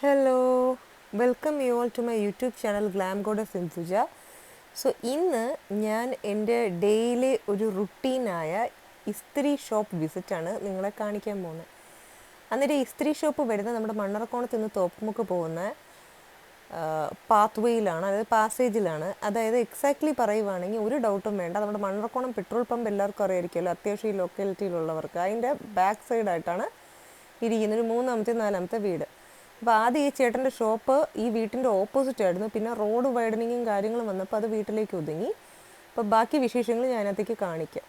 Hello, welcome you all to my YouTube channel glam goddess Sindhuja. So ഇന്ന് ഞാൻ എൻ്റെ daily ഒരു റുട്ടീനായ ഇസ്തിരി ഷോപ്പ് വിസിറ്റാണ് നിങ്ങളെ കാണിക്കാൻ പോകുന്നത്. അന്നേരം ഇസ്തിരി ഷോപ്പ് വരുന്നത് നമ്മുടെ മണ്ണറക്കോണത്ത് നിന്ന് തോപ്പുമുക്ക് പോകുന്ന പാത്ത് വേയിലാണ്, അതായത് പാസേജിലാണ്. അതായത് എക്സാക്ട്ലി പറയുവാണെങ്കിൽ ഒരു ഡൗട്ടും വേണ്ട, നമ്മുടെ മണ്ണറക്കോണം പെട്രോൾ പമ്പ് എല്ലാവർക്കും അറിയായിരിക്കുമല്ലോ, അത്യാവശ്യം ഈ ലൊക്കാലിറ്റിയിലുള്ളവർക്ക്. അതിൻ്റെ ബാക്ക് സൈഡായിട്ടാണ് ഇരിക്കുന്നത് ഒരു മൂന്നാമത്തെ നാലാമത്തെ വീട്. അപ്പോൾ ആദ്യം ഈ ചേട്ടൻ്റെ ഷോപ്പ് ഈ വീട്ടിൻ്റെ ഓപ്പോസിറ്റ് ആയിരുന്നു. പിന്നെ റോഡ് വൈഡനിങ്ങും കാര്യങ്ങളും വന്നപ്പോൾ അത് വീട്ടിലേക്ക് ഒതുങ്ങി. അപ്പോൾ ബാക്കി വിശേഷങ്ങൾ ഞാൻ അതിനകത്തേക്ക് കാണിക്കാം.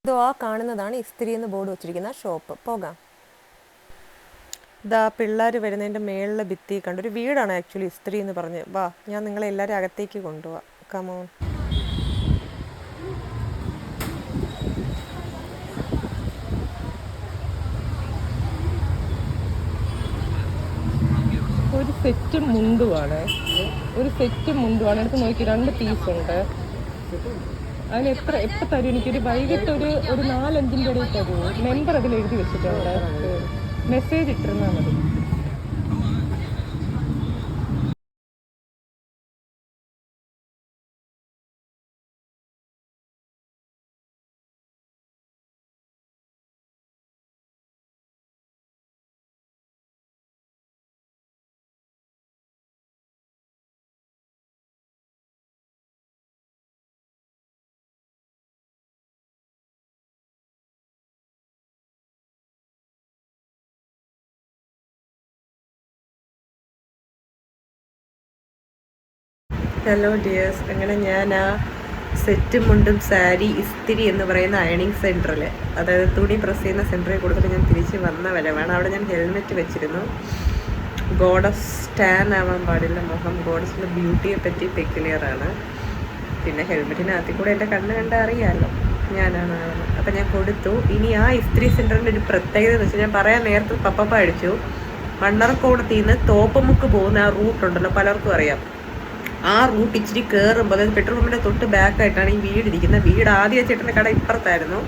ഇതോ ആ കാണുന്നതാണ് ഇസ്തിരി എന്ന് ബോർഡ് വെച്ചിരിക്കുന്ന ഷോപ്പ്. പോകാം. ഇതാ പിള്ളേർ വരുന്നതിൻ്റെ മേളിലെ ഭിത്തി കണ്ടു. ഒരു വീടാണ് ആക്ച്വലി ഇസ്തിരി എന്ന് പറഞ്ഞ്. വാ, ഞാൻ നിങ്ങളെ എല്ലാവരും അകത്തേക്ക് കൊണ്ടുപോവാം. കമോൺ. ഒരു സെറ്റ് മുണ്ടുമാണ്, എടുത്ത് നോക്കി 2 പീസുണ്ട്. അതിന് എപ്പോൾ തരും? എനിക്കൊരു വൈകിട്ട് ഒരു 4-5 ഇടയിൽ തരുമോ? നമ്പർ അതിൽ എഴുതി വെച്ചിട്ടുണ്ട്, മെസ്സേജ് ഇട്ടിരുന്നാൽ മതി. ഹലോ ഡിയേഴ്സ്, അങ്ങനെ ഞാൻ ആ സെറ്റ് മുണ്ടും സാരി ഇസ്തിരി എന്ന് പറയുന്ന അയണിങ് സെൻറ്ററിൽ, അതായത് തുണി പ്രസ് ചെയ്യുന്ന സെൻറ്ററിൽ കൊടുത്തിട്ട് ഞാൻ തിരിച്ച് വന്ന വരവാണ്. അവിടെ ഞാൻ ഹെൽമെറ്റ് വെച്ചിരുന്നു. ഗോഡസ് ടാൻ ആവാൻ പാടില്ല മുഖം, ഗോഡസിൻ്റെ ബ്യൂട്ടിയെ പറ്റി പെക്യുലിയറാണ്. പിന്നെ ഹെൽമെറ്റിനകത്തിൽ കൂടെ എൻ്റെ കണ്ണ് കണ്ടാൽ അറിയാമല്ലോ ഞാനാണ് ആളെന്ന്. അപ്പം ഞാൻ കൊടുത്തു. ഇനി ആ ഇസ്തിരി സെൻറ്ററിൻ്റെ ഒരു പ്രത്യേകത എന്ന് വെച്ചാൽ, ഞാൻ പറയാൻ നേരത്തെ പപ്പ അടിച്ചു, മണ്ണറക്കോണത്തിൽ നിന്ന് തോപ്പമുക്ക് പോകുന്ന ആ റൂട്ടുണ്ടല്ലോ, പലർക്കും അറിയാം. ആ റൂട്ട് ഇച്ചിരി കയറുമ്പോൾ, അതായത് പെട്രോൾ പമ്പിൻ്റെ തൊട്ട് ബാക്കായിട്ടാണ് ഈ വീടിരിക്കുന്നത്. വീട് ആദ്യം ചേട്ടൻ്റെ കട ഇപ്പുറത്തായിരുന്നു.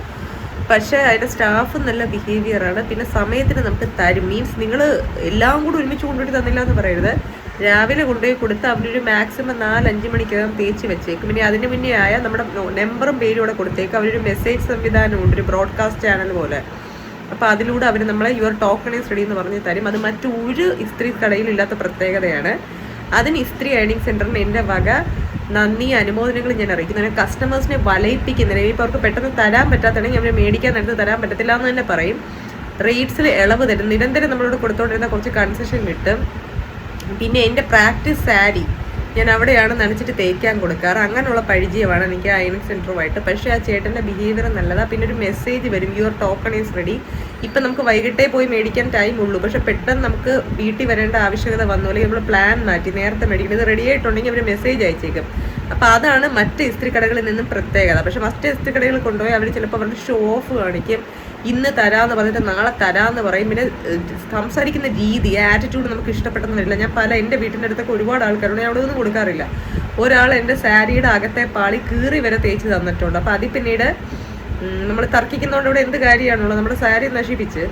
പക്ഷേ അതിൻ്റെ സ്റ്റാഫ് നല്ല ബിഹേവിയറാണ്. പിന്നെ സമയത്തിന് നമുക്ക് തരും. മീൻസ് നിങ്ങൾ എല്ലാം കൂടി ഒരുമിച്ച് കൊണ്ടുപോയി തന്നില്ല എന്ന് പറയരുത്. രാവിലെ കൊണ്ടുപോയി കൊടുത്ത് അവരൊരു മാക്സിമം 4-5 മണിക്കകം തേച്ച് വെച്ചേക്കും. പിന്നെ അതിന് മുന്നേ ആയാൽ നമ്മുടെ നമ്പറും പേരും കൂടെ കൊടുത്തേക്കും. അവരൊരു മെസ്സേജ് സംവിധാനമുണ്ട്, ഒരു ബ്രോഡ്കാസ്റ്റ് ചാനൽ പോലെ. അപ്പോൾ അതിലൂടെ അവർ നമ്മളെ യുവർ ടോക്കൺ ഈസ് റെഡി എന്ന് പറഞ്ഞ് തരും. അത് മറ്റൊരു ഇസ്ത്രി കടയിലില്ലാത്ത പ്രത്യേകതയാണ്. അതിന് ഇസ്തിരി അയണിങ് സെൻറ്ററിന് എൻ്റെ വക നന്ദി അനുമോദനങ്ങൾ ഞാൻ അറിയിക്കുന്നു. അങ്ങനെ കസ്റ്റമേഴ്സിനെ വലയിപ്പിക്കുന്നില്ല. ഇപ്പോൾ അവർക്ക് പെട്ടെന്ന് തരാൻ പറ്റാത്തതാണെങ്കിൽ അവർ മേടിക്കാൻ നേരത്ത് തരാൻ പറ്റത്തില്ല എന്ന് തന്നെ പറയും. റേറ്റ്സിൽ ഇളവ് തരും. നിരന്തരം നമ്മളോട് കൊടുത്തുകൊണ്ടിരുന്ന കുറച്ച് കൺസെഷൻ കിട്ടും. പിന്നെ എൻ്റെ പ്രാക്ടീസ് സാരി ഞാൻ അവിടെയാണ് നനച്ചിട്ട് തേക്കാൻ കൊടുക്കാറ്. അങ്ങനെയുള്ള പരിചയമാണ് എനിക്ക് അയണിങ് സെൻറ്ററുമായിട്ട്. പക്ഷേ ആ ചേട്ടൻ്റെ ബിഹേവിയർ നല്ലതാണ്. പിന്നെ ഒരു മെസ്സേജ് വരും, യുവർ ടോക്കൺ ഈസ് റെഡി. ഇപ്പം നമുക്ക് വൈകിട്ടേ പോയി മേടിക്കാൻ ടൈം ഉള്ളൂ. പക്ഷെ പെട്ടെന്ന് നമുക്ക് വീട്ടിൽ വരേണ്ട ആവശ്യകത വന്നു, അല്ലെങ്കിൽ നമ്മൾ പ്ലാൻ മാറ്റി നേരത്തെ മേടിക്കണം. ഇത് റെഡി ആയിട്ടുണ്ടെങ്കിൽ അവർ മെസ്സേജ് അയച്ചേക്കും. അപ്പോൾ അതാണ് മറ്റ് ഇസ്ത്രി കടകളിൽ നിന്നും പ്രത്യേകത. പക്ഷെ മറ്റ് ഇസ്ത്രി കടകളിൽ കൊണ്ടുപോയി അവർ ചിലപ്പോൾ അവരുടെ ഷോ ഓഫ് കാണിക്കും. ഇന്ന് തരാമെന്ന് പറഞ്ഞിട്ട് നാളെ തരാമെന്ന് പറയും. പിന്നെ സംസാരിക്കുന്ന രീതി, ആറ്റിറ്റ്യൂഡ് നമുക്ക് ഇഷ്ടപ്പെട്ടെന്ന് വരില്ല. ഞാൻ എൻ്റെ വീട്ടിൻ്റെ അടുത്തൊക്കെ ഒരുപാട് ആൾക്കാരുണ്ട്, ഞാൻ അവിടെ ഒന്നും കൊടുക്കാറില്ല. ഒരാൾ എൻ്റെ സാരിയുടെ അകത്തെ പാളി കീറി വരെ തേച്ച് തന്നിട്ടുണ്ട്. അപ്പോൾ അതിൽ പിന്നീട് നമ്മൾ തർക്കിക്കുന്നതുകൊണ്ട് ഇവിടെ എന്ത് കാര്യമാണുള്ളത്, നമ്മുടെ സാരി നശിപ്പിച്ച്.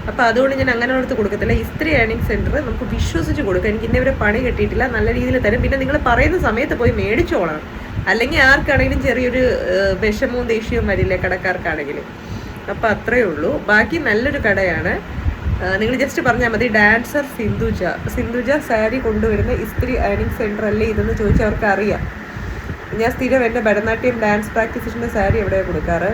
അപ്പോൾ അതുകൊണ്ട് ഞാൻ അങ്ങനെ അടുത്ത് കൊടുക്കത്തില്ല. ഇസ്ത്രി അയണിങ് സെൻറ്റർ നമുക്ക് വിശ്വസിച്ച് കൊടുക്കാം. എനിക്ക് ഇന്നവരെ പണി കിട്ടിയിട്ടില്ല, നല്ല രീതിയിൽ തരും. പിന്നെ നിങ്ങൾ പറയുന്ന സമയത്ത് പോയി മേടിച്ചോളാം. അല്ലെങ്കിൽ ആർക്കാണെങ്കിലും ചെറിയൊരു വിഷമവും ദേഷ്യവും വരില്ലേ കടക്കാർക്കാണെങ്കിൽ. അപ്പോൾ അത്രയേ ഉള്ളൂ. ബാക്കി നല്ലൊരു കടയാണ്. നിങ്ങൾ ജസ്റ്റ് പറഞ്ഞാൽ മതി ഡാൻസർ സിന്ധുജ സാരി കൊണ്ടുവരുന്ന ഇസ്ത്രി അയണിങ് സെൻറ്റർ അല്ലേ ഇതെന്ന് ചോദിച്ചാൽ അവർക്ക് അറിയാം. ഞാൻ സ്ഥിരം എൻ്റെ ഭരതനാട്യം ഡാൻസ് പ്രാക്ടീസിൻ്റെ സാരി എവിടെയാണ് കൊടുക്കാറ്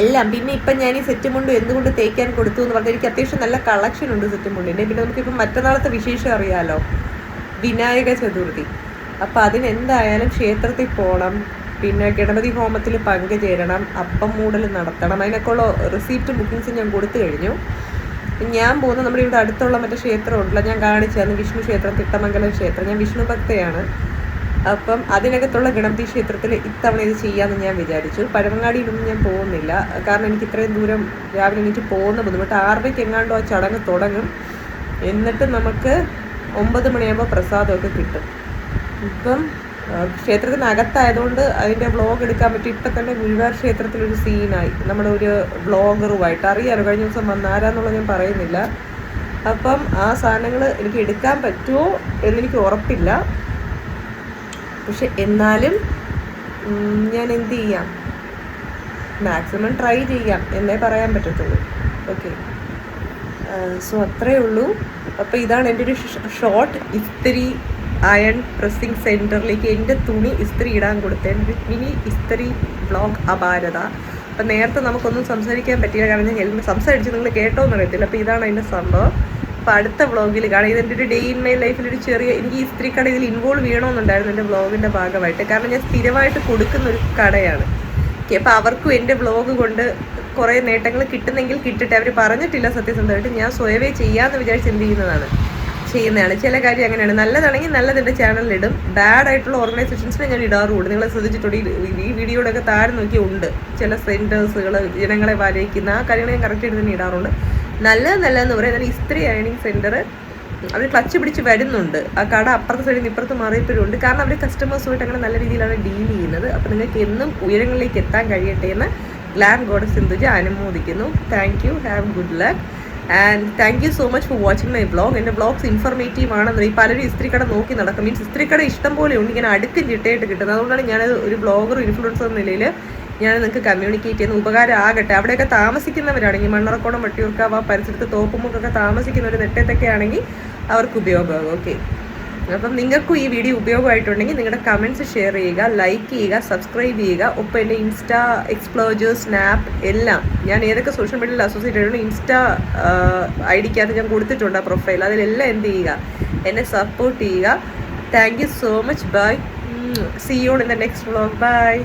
എല്ലാം. പിന്നെ ഇപ്പം ഞാൻ ഈ സെറ്റ് മുണ്ട് എന്തുകൊണ്ട് തേക്കാൻ കൊടുത്തു എന്ന് പറഞ്ഞാൽ, എനിക്ക് അത്യാവശ്യം നല്ല കളക്ഷൻ ഉണ്ട് സെറ്റ് മുണ്ടിൻ്റെ. പിന്നെ നമുക്കിപ്പം മറ്റന്നാളത്തെ വിശേഷം അറിയാമല്ലോ, വിനായക ചതുർത്ഥി. അപ്പം അതിനെന്തായാലും ക്ഷേത്രത്തിൽ പോകണം, പിന്നെ ഗണപതി ഹോമത്തിൽ പങ്കുചേരണം, അപ്പം മൂടൽ നടത്തണം. അതിനൊക്കെയുള്ള റിസീപ്റ്റ് ബുക്കിങ്സ് ഞാൻ കൊടുത്തു കഴിഞ്ഞു. ഞാൻ പോകുന്ന നമ്മുടെ ഇവിടെ അടുത്തുള്ള മറ്റേ ക്ഷേത്രം ഉണ്ടല്ലോ, ഞാൻ കാണിച്ചായിരുന്നു, വിഷ്ണു ക്ഷേത്രം, തിട്ടമംഗലം ക്ഷേത്രം. ഞാൻ വിഷ്ണു ഭക്തയാണ്. അപ്പം അതിനകത്തുള്ള ഗണപതി ക്ഷേത്രത്തിൽ ഇത്തവണ ഇത് ചെയ്യാമെന്ന് ഞാൻ വിചാരിച്ചു. പഴവങ്ങാടിയിലൊന്നും ഞാൻ പോകുന്നില്ല, കാരണം എനിക്ക് ഇത്രയും ദൂരം രാവിലെ എനിക്ക് പോകുന്ന ബുദ്ധിമുട്ട്. 6:30 എങ്ങാണ്ടോ ആ ചടങ്ങ് തുടങ്ങും. എന്നിട്ട് നമുക്ക് 9 മണിയാകുമ്പോൾ പ്രസാദമൊക്കെ കിട്ടും. ഇപ്പം ക്ഷേത്രത്തിനകത്തായതുകൊണ്ട് അതിൻ്റെ വ്ളോഗ് എടുക്കാൻ പറ്റും. ഇപ്പം തന്നെ ഗുരുവായൂർ ക്ഷേത്രത്തിലൊരു സീനായി നമ്മുടെ ഒരു വ്ളോഗറുമായിട്ട്. അറിയാമല്ലോ, കഴിഞ്ഞ ദിവസം വന്നാരാന്നുള്ളത് ഞാൻ പറയുന്നില്ല. അപ്പം ആ സാധനങ്ങൾ എനിക്ക് എടുക്കാൻ പറ്റുമോ എന്നെനിക്ക് ഉറപ്പില്ല. പക്ഷെ എന്നാലും ഞാൻ എന്ത് ചെയ്യാം, മാക്സിമം ട്രൈ ചെയ്യാം എന്നേ പറയാൻ പറ്റത്തുള്ളൂ. ഓക്കെ, സോ അത്രയേ ഉള്ളൂ. അപ്പോൾ ഇതാണ് എൻ്റെ ഒരു ഷോർട്ട് ഇസ്തിരി അയൺ പ്രസ്സിങ് സെൻറ്ററിലേക്ക് എൻ്റെ തുണി ഇസ്തിരി ഇടാൻ കൊടുത്തത് മിനി ഇസ്തിരി വ്ളോഗ് അപാരത. അപ്പം നേരത്തെ നമുക്കൊന്നും സംസാരിക്കാൻ പറ്റില്ല, കാരണം ഞാൻ ഹെൽമെറ്റ് സംസാരിച്ച് നിങ്ങൾ കേട്ടോന്ന് അറിയത്തില്ല. അപ്പോൾ ഇതാണ് അതിൻ്റെ സംഭവം. അപ്പോൾ അടുത്ത വ്ളോഗിൽ കാണാം. ഇതെൻ്റെ ഒരു ഡേ ഇൻ മൈ ലൈഫിലൊരു ചെറിയ, എനിക്ക് ഈ ഇസ്തിരി കട ഇതിൽ ഇൻവോൾവ് ചെയ്യണമെന്നുണ്ടായിരുന്നു എൻ്റെ വ്ളോഗിൻ്റെ ഭാഗമായിട്ട്, കാരണം ഞാൻ സ്ഥിരമായിട്ട് കൊടുക്കുന്നൊരു കടയാണ്. ഓക്കെ, അപ്പോൾ അവർക്കും എൻ്റെ വ്ളോഗ് കൊണ്ട് കുറേ നേട്ടങ്ങൾ കിട്ടുന്നെങ്കിൽ കിട്ടട്ടെ. അവർ പറഞ്ഞിട്ടില്ല സത്യസന്ധമായിട്ട്, ഞാൻ സ്വയമേ ചെയ്യാമെന്ന് വിചാരിച്ച് എന്ത് ചെയ്യുന്നതാണ്, ചില കാര്യം അങ്ങനെയാണ്. നല്ലതാണെങ്കിൽ നല്ലത് എൻ്റെ ചാനലിലിടും, ബാഡ് ആയിട്ടുള്ള ഓർഗനൈസേഷൻസിനെ ഞാൻ ഇടാറുണ്ട്. നിങ്ങൾ ശ്രദ്ധിച്ചിട്ടുണ്ട്, ഈ വീഡിയോയുടെ ഒക്കെ താഴെ നോക്കി ഉണ്ട് ചില സെൻറ്റേഴ്സുകൾ ജനങ്ങളെ വലയിക്കുന്ന ആ കാര്യങ്ങൾ ഞാൻ കറക്റ്റായിട്ട് തന്നെ ഇടാറുണ്ട്. നല്ലതെന്ന് പറയുന്നത് ഇസ്തിരി അയണിങ് സെൻറ്റർ അവർ ക്ലച്ച് പിടിച്ച് വരുന്നുണ്ട്. ആ കട അപ്പുറത്തെ സൈഡിൽ നിന്ന് ഇപ്പുറത്ത് മാറിയപ്പോഴുണ്ട്, കാരണം അവർ കസ്റ്റമേഴ്സുമായിട്ട് അങ്ങനെ നല്ല രീതിയിലാണ് ഡീൽ ചെയ്യുന്നത്. അപ്പോൾ നിങ്ങൾക്ക് എന്നും ഉയരങ്ങളിലേക്ക് എത്താൻ കഴിയട്ടെ എന്ന് ഗ്ലാം ഗോഡസ് സിന്ധുജ അനുമോദിക്കുന്നു. Thank you, have good luck and thank you so much for watching my vlog. എൻ്റെ വ്ളോഗ്സ് ഇൻഫർമേറ്റീവ് ആണെന്ന് ഈ പലരും ഇസ്ത്രിക്കട നോക്കി നടക്കും. മീൻസ് ഇസ്ത്രിക്കട ഇഷ്ടം പോലെ ഉണ്ട്, ഇങ്ങനെ അടുക്കും ചിട്ടയായിട്ട് കിട്ടുന്നത്. അതുകൊണ്ടാണ് ഞാനത് ഒരു വ്ളോഗർ ഇൻഫ്ലുവൻസർ എന്ന നിലയിൽ ഞാൻ നിങ്ങൾക്ക് കമ്മ്യൂണിക്കേറ്റ് ചെയ്യുന്ന ഉപകാരം ആകട്ടെ. അവിടെയൊക്കെ താമസിക്കുന്നവരാണെങ്കിൽ മണ്ണറക്കോണം, വട്ടിയൂർക്കാവ്, പരിസരത്ത് തോപ്പുമുക്കൊക്കെ താമസിക്കുന്നവർ നെട്ടത്തൊക്കെ ആണെങ്കിൽ അവർക്ക് ഉപയോഗമാകും. ഓക്കെ, അപ്പം നിങ്ങൾക്കും ഈ വീഡിയോ ഉപയോഗമായിട്ടുണ്ടെങ്കിൽ നിങ്ങളുടെ കമൻറ്റ്സ് ഷെയർ ചെയ്യുക, ലൈക്ക് ചെയ്യുക, സബ്സ്ക്രൈബ് ചെയ്യുക. ഒപ്പം എൻ്റെ ഇൻസ്റ്റാ, എക്സ്പ്ലോജർ, സ്നാപ്പ് എല്ലാം ഞാൻ ഏതൊക്കെ സോഷ്യൽ മീഡിയയിൽ അസോസിയേറ്റ് ആയിട്ടുണ്ട് ഇൻസ്റ്റാ ഐഡിക്കകത്ത് ഞാൻ കൊടുത്തിട്ടുണ്ട് ആ പ്രൊഫൈൽ. അതിലെല്ലാം എന്ത് ചെയ്യുക, എന്നെ സപ്പോർട്ട് ചെയ്യുക. Thank you so much. Bye, see you in the next vlog. By.